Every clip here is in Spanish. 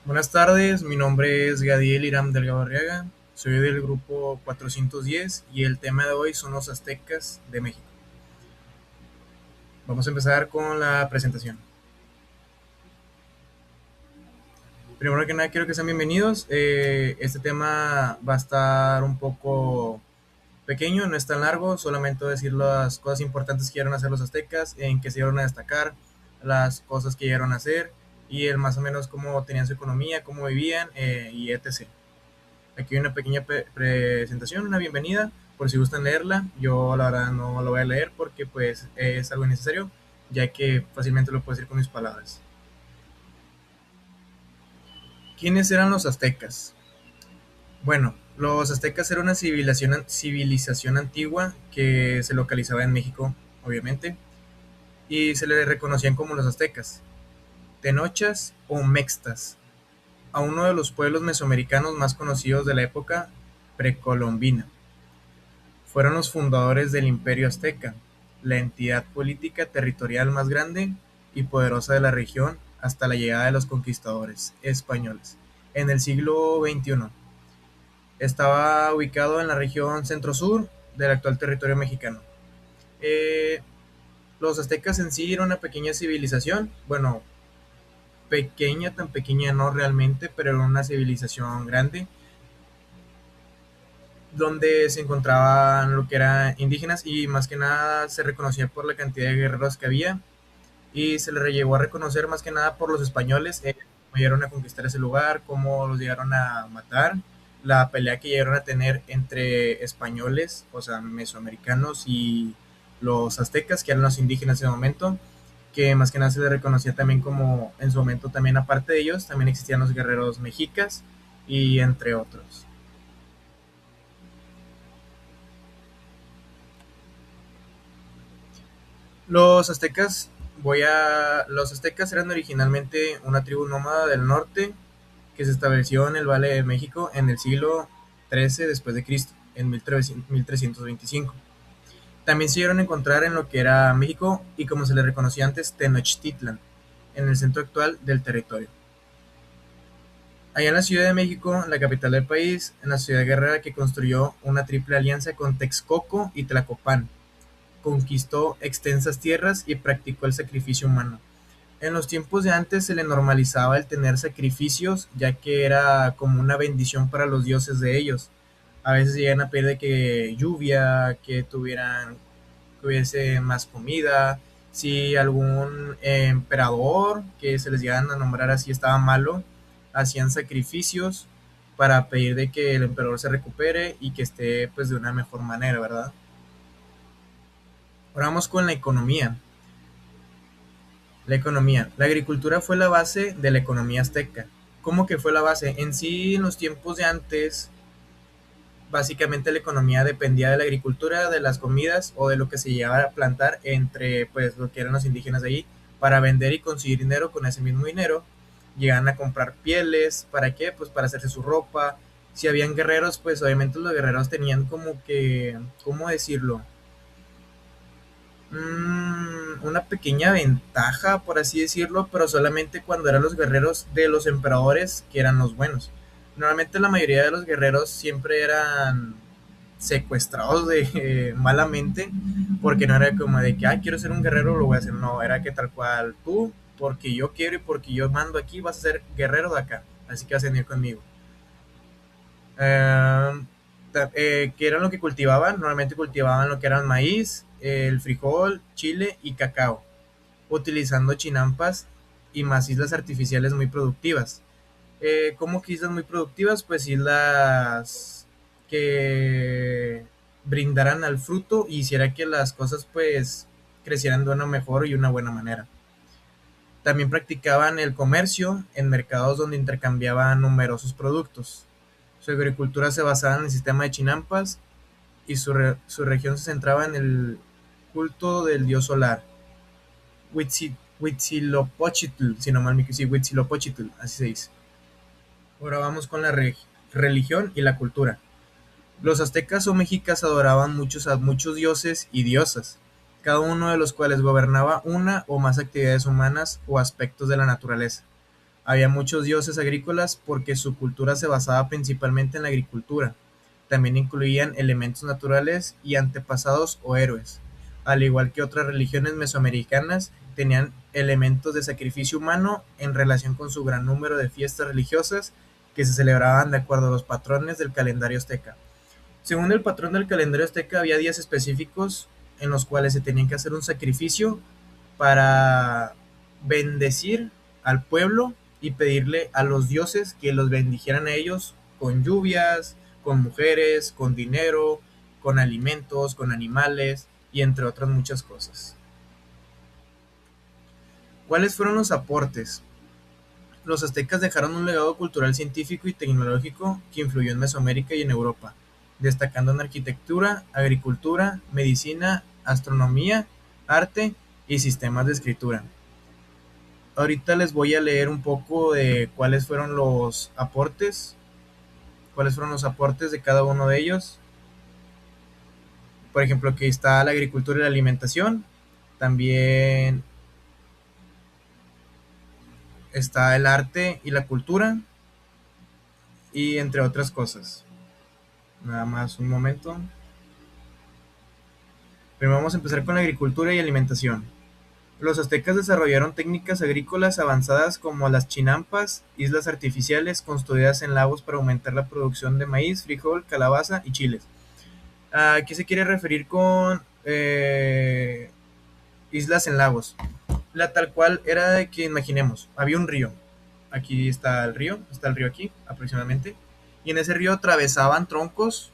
Buenas tardes, mi nombre es Gadiel Iram Delgado Arriaga, soy del grupo 410 y el tema de hoy son los aztecas de México. Vamos a empezar con la presentación. Primero que nada quiero que sean bienvenidos. Este tema va a estar un poco pequeño, no es tan largo, solamente decir las cosas importantes que llegaron a hacer los aztecas, en que se dieron a destacar, las cosas que llegaron a hacer y el más o menos cómo tenían su economía, cómo vivían y etc. Aquí hay una pequeña presentación, una bienvenida, por si gustan leerla. Yo la verdad no lo voy a leer porque pues es algo innecesario, ya que fácilmente lo puedo decir con mis palabras. ¿Quiénes eran los aztecas? Bueno, los aztecas eran una civilización antigua que se localizaba en México, obviamente, y se le reconocían como los aztecas, tenochas o mextas, a uno de los pueblos mesoamericanos más conocidos de la época precolombina. Fueron los fundadores del Imperio Azteca, la entidad política territorial más grande y poderosa de la región hasta la llegada de los conquistadores españoles. En el siglo XXI estaba ubicado en la región centro-sur del actual territorio mexicano. Eh, los aztecas en sí eran una pequeña civilización, bueno, pequeña, tan pequeña no realmente, pero era una civilización grande, donde se encontraban lo que eran indígenas y más que nada se reconocía por la cantidad de guerreros que había y se les llegó a reconocer más que nada por los españoles, cómo llegaron a conquistar ese lugar, cómo los llegaron a matar, la pelea que llegaron a tener entre españoles, o sea, mesoamericanos y los aztecas, que eran los indígenas en ese momento, que más que nada se les reconocía también como en su momento también aparte de ellos, también existían los guerreros mexicas y entre otros. Los aztecas, los aztecas eran originalmente una tribu nómada del norte que se estableció en el Valle de México en el siglo XIII después de Cristo, en 1325. También se dieron a encontrar en lo que era México y como se le reconocía antes, Tenochtitlan, en el centro actual del territorio. Allá en la Ciudad de México, la capital del país, en la ciudad guerrera que construyó una triple alianza con Texcoco y Tlacopan, conquistó extensas tierras y practicó el sacrificio humano. En los tiempos de antes se le normalizaba el tener sacrificios, ya que era como una bendición para los dioses de ellos. A veces llegan a pedir de que lluvia, que hubiese más comida. Si algún emperador que se les llegan a nombrar así estaba malo, hacían sacrificios para pedir de que el emperador se recupere y que esté pues de una mejor manera, ¿verdad? Ahora vamos con la economía. La economía. La agricultura fue la base de la economía azteca. ¿Cómo que fue la base? En sí, en los tiempos de antes, básicamente la economía dependía de la agricultura, de las comidas o de lo que se llevara a plantar entre pues lo que eran los indígenas de ahí para vender y conseguir dinero. Con ese mismo dinero llegaban a comprar pieles, ¿para qué? Pues para hacerse su ropa. Si habían guerreros, pues obviamente los guerreros tenían como que, ¿cómo decirlo? Una pequeña ventaja, por así decirlo, pero solamente cuando eran los guerreros de los emperadores que eran los buenos. Normalmente la mayoría de los guerreros siempre eran secuestrados de malamente, porque no era como de que, quiero ser un guerrero, lo voy a hacer. No, era que tal cual tú, porque yo quiero y porque yo mando aquí, vas a ser guerrero de acá. Así que vas a venir conmigo. Eh, ¿Qué era lo que cultivaban? Normalmente cultivaban lo que eran maíz, el frijol, chile y cacao, utilizando chinampas y más islas artificiales muy productivas. ¿Cómo que islas muy productivas? Pues islas que brindaran al fruto y hiciera que las cosas pues crecieran de una mejor y una buena manera. También practicaban el comercio en mercados donde intercambiaban numerosos productos. Su agricultura se basaba en el sistema de chinampas y su región se centraba en el culto del dios solar, Huitzilopochtli, si no mal me equivoco, sí, Huitzilopochtli, así se dice. Ahora vamos con la religión y la cultura. Los aztecas o mexicas adoraban a muchos dioses y diosas, cada uno de los cuales gobernaba una o más actividades humanas o aspectos de la naturaleza. Había muchos dioses agrícolas porque su cultura se basaba principalmente en la agricultura. También incluían elementos naturales y antepasados o héroes. Al igual que otras religiones mesoamericanas, tenían elementos de sacrificio humano en relación con su gran número de fiestas religiosas que se celebraban de acuerdo a los patrones del calendario azteca. Según el patrón del calendario azteca, había días específicos en los cuales se tenían que hacer un sacrificio para bendecir al pueblo y pedirle a los dioses que los bendijeran a ellos con lluvias, con mujeres, con dinero, con alimentos, con animales y entre otras muchas cosas. ¿Cuáles fueron los aportes? Los aztecas dejaron un legado cultural, científico y tecnológico que influyó en Mesoamérica y en Europa, destacando en arquitectura, agricultura, medicina, astronomía, arte y sistemas de escritura. Ahorita les voy a leer un poco de cuáles fueron los aportes de cada uno de ellos. Por ejemplo, aquí está la agricultura y la alimentación, también está el arte y la cultura, y entre otras cosas. Nada más un momento. Primero vamos a empezar con la agricultura y alimentación. Los aztecas desarrollaron técnicas agrícolas avanzadas como las chinampas, islas artificiales construidas en lagos para aumentar la producción de maíz, frijol, calabaza y chiles. ¿A qué se quiere referir con islas en lagos? La tal cual era de que, imaginemos, había un río. Aquí está el río aquí aproximadamente. Y en ese río atravesaban troncos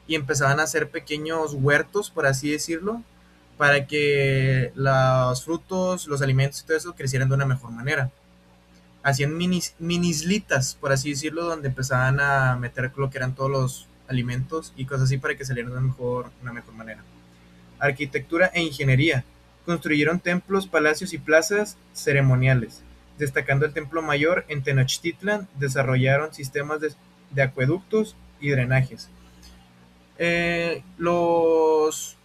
y empezaban a hacer pequeños huertos, por así decirlo, para que los frutos, los alimentos y todo eso crecieran de una mejor manera. Hacían minislitas, por así decirlo, donde empezaban a meter lo que eran todos los alimentos y cosas así para que salieran de una mejor manera. Arquitectura e ingeniería. Construyeron templos, palacios y plazas ceremoniales. Destacando el Templo Mayor en Tenochtitlan, desarrollaron sistemas de acueductos y drenajes. Los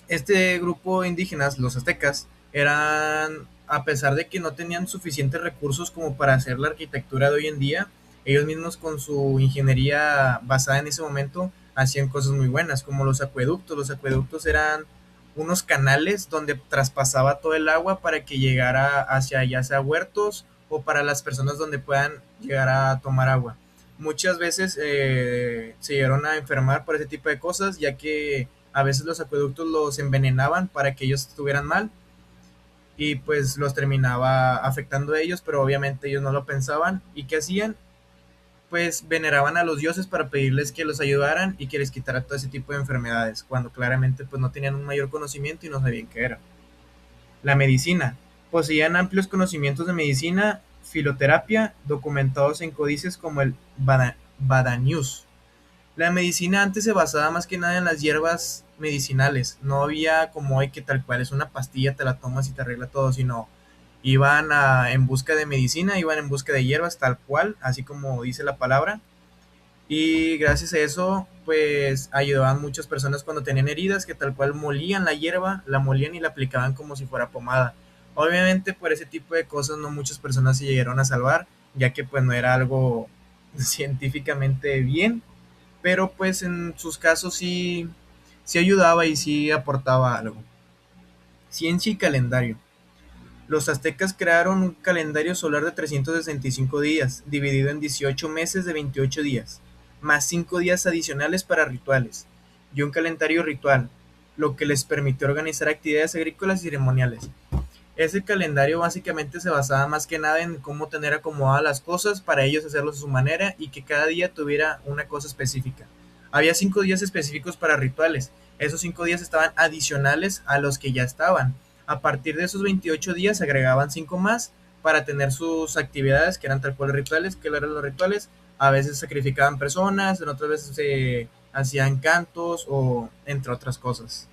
Este grupo de indígenas, los aztecas, eran, a pesar de que no tenían suficientes recursos como para hacer la arquitectura de hoy en día, ellos mismos con su ingeniería basada en ese momento hacían cosas muy buenas, como los acueductos. Los acueductos eran unos canales donde traspasaba todo el agua para que llegara hacia ya sea huertos o para las personas donde puedan llegar a tomar agua. Muchas veces se llegaron a enfermar por ese tipo de cosas, ya que a veces los acueductos los envenenaban para que ellos estuvieran mal y pues los terminaba afectando a ellos, pero obviamente ellos no lo pensaban. ¿Y qué hacían? Pues veneraban a los dioses para pedirles que los ayudaran y que les quitara todo ese tipo de enfermedades, cuando claramente pues no tenían un mayor conocimiento y no sabían qué era. La medicina. Poseían amplios conocimientos de medicina, filoterapia, documentados en códices como el Badanius. La medicina antes se basaba más que nada en las hierbas medicinales. No había como hoy que tal cual es una pastilla, te la tomas y te arregla todo, sino en busca de medicina, iban en busca de hierbas tal cual, así como dice la palabra. Y gracias a eso, pues ayudaban muchas personas cuando tenían heridas, que tal cual molían la hierba, la molían y la aplicaban como si fuera pomada. Obviamente por ese tipo de cosas no muchas personas se llegaron a salvar, ya que pues no era algo científicamente bien, pero pues en sus casos sí ayudaba y sí aportaba algo. Ciencia y calendario. Los aztecas crearon un calendario solar de 365 días, dividido en 18 meses de 28 días, más 5 días adicionales para rituales, y un calendario ritual, lo que les permitió organizar actividades agrícolas y ceremoniales. Ese calendario básicamente se basaba más que nada en cómo tener acomodadas las cosas para ellos hacerlos a su manera y que cada día tuviera una cosa específica. Había 5 días específicos para rituales. Esos 5 días estaban adicionales a los que ya estaban. A partir de esos 28 días se agregaban 5 más para tener sus actividades que eran tal cual rituales. ¿Qué eran los rituales? A veces sacrificaban personas, en otras veces se hacían cantos o entre otras cosas.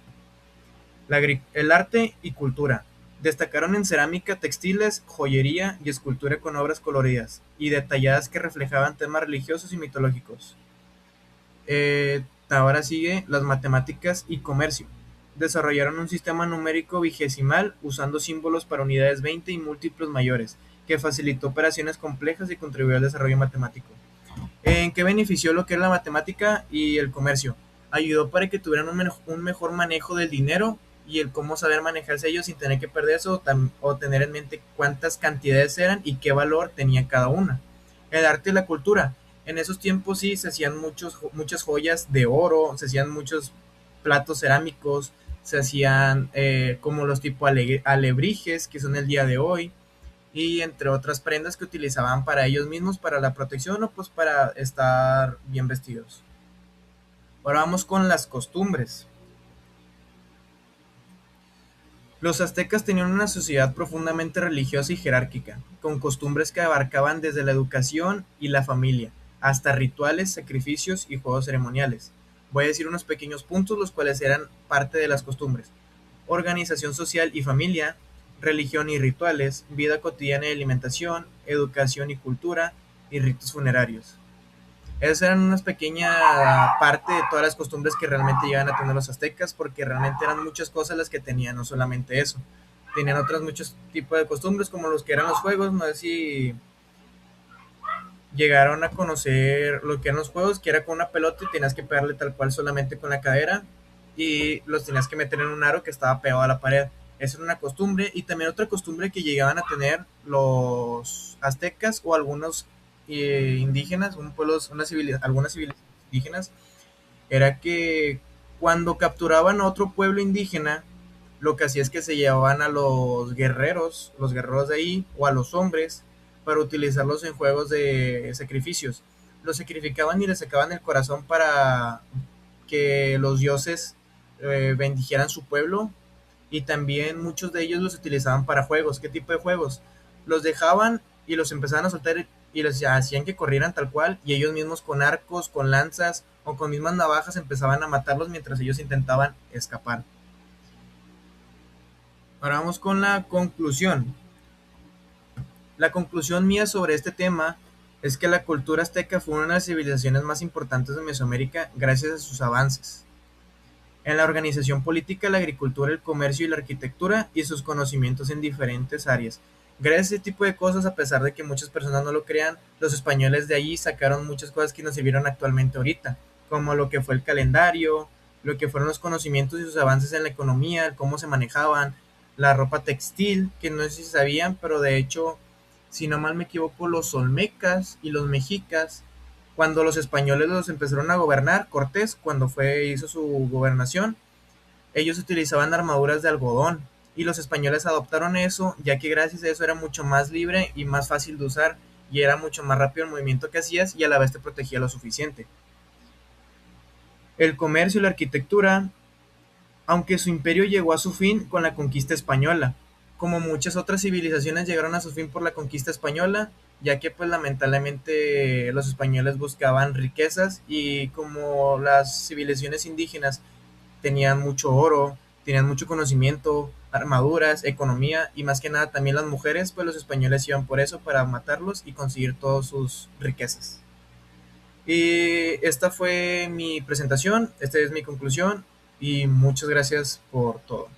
El arte y cultura. Destacaron en cerámica, textiles, joyería y escultura con obras coloridas y detalladas que reflejaban temas religiosos y mitológicos. Ahora sigue las matemáticas y comercio. Desarrollaron un sistema numérico vigesimal usando símbolos para unidades 20 y múltiplos mayores, que facilitó operaciones complejas y contribuyó al desarrollo matemático. ¿En qué benefició lo que era la matemática y el comercio? Ayudó para que tuvieran un mejor manejo del dinero y el cómo saber manejarse ellos sin tener que perder eso o tener en mente cuántas cantidades eran y qué valor tenía cada una. El arte y la cultura. En esos tiempos sí se hacían muchas joyas de oro, se hacían muchos platos cerámicos, se hacían como los tipo alebrijes que son el día de hoy, y entre otras prendas que utilizaban para ellos mismos, para la protección o pues para estar bien vestidos. Ahora vamos con las costumbres. Los aztecas tenían una sociedad profundamente religiosa y jerárquica, con costumbres que abarcaban desde la educación y la familia, hasta rituales, sacrificios y juegos ceremoniales. Voy a decir unos pequeños puntos los cuales eran parte de las costumbres: organización social y familia, religión y rituales, vida cotidiana y alimentación, educación y cultura, y ritos funerarios. Esas eran unas pequeñas parte de todas las costumbres que realmente llegan a tener los aztecas, porque realmente eran muchas cosas las que tenían, no solamente eso. Tenían otros muchos tipos de costumbres, como los que eran los juegos. No sé si llegaron a conocer lo que eran los juegos, que era con una pelota y tenías que pegarle tal cual solamente con la cadera, y los tenías que meter en un aro que estaba pegado a la pared. Esa era una costumbre. Y también otra costumbre que llegaban a tener los aztecas o algunos indígenas, algunas civilizaciones indígenas, era que cuando capturaban a otro pueblo indígena, lo que hacía es que se llevaban a los guerreros de ahí, o a los hombres, para utilizarlos en juegos de sacrificios. Los sacrificaban y les sacaban el corazón para que los dioses bendijeran su pueblo, y también muchos de ellos los utilizaban para juegos. ¿Qué tipo de juegos? Los dejaban y los empezaban a soltar y les hacían que corrieran tal cual, y ellos mismos con arcos, con lanzas o con mismas navajas empezaban a matarlos mientras ellos intentaban escapar. Ahora vamos con la conclusión. La conclusión mía sobre este tema es que la cultura azteca fue una de las civilizaciones más importantes de Mesoamérica gracias a sus avances en la organización política, la agricultura, el comercio y la arquitectura, y sus conocimientos en diferentes áreas. Gracias a este tipo de cosas, a pesar de que muchas personas no lo crean, los españoles de allí sacaron muchas cosas que nos sirvieron actualmente ahorita, como lo que fue el calendario, lo que fueron los conocimientos y sus avances en la economía, cómo se manejaban, la ropa textil, que no sé si sabían, pero de hecho, si no mal me equivoco, los olmecas y los mexicas, cuando los españoles los empezaron a gobernar, Cortés, cuando hizo su gobernación, ellos utilizaban armaduras de algodón, y los españoles adoptaron eso, ya que gracias a eso era mucho más libre y más fácil de usar, y era mucho más rápido el movimiento que hacías, y a la vez te protegía lo suficiente. El comercio y la arquitectura, aunque su imperio llegó a su fin con la conquista española, como muchas otras civilizaciones llegaron a su fin por la conquista española, ya que pues lamentablemente los españoles buscaban riquezas, y como las civilizaciones indígenas tenían mucho oro, tenían mucho conocimiento, armaduras, economía, y más que nada también las mujeres, pues los españoles iban por eso, para matarlos y conseguir todas sus riquezas. Y esta fue mi presentación, esta es mi conclusión, y muchas gracias por todo.